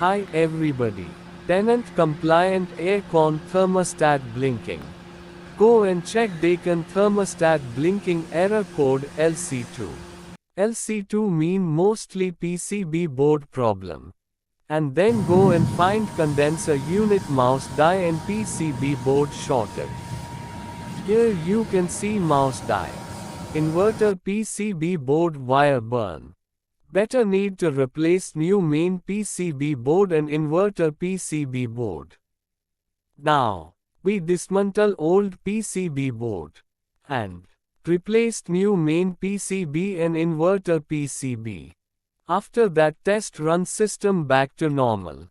Hi everybody. Tenant compliant aircon thermostat blinking. Go and check Daikin thermostat blinking error code LC2. LC2 mean mostly PCB board problem. And then go and find condenser unit mouse die and PCB board shorted. Here you can see mouse die. Inverter PCB board wire burn. Better need to replace new main PCB board and inverter PCB board. Now, we dismantle old PCB board and replaced new main PCB and inverter PCB. After that test run system back to normal.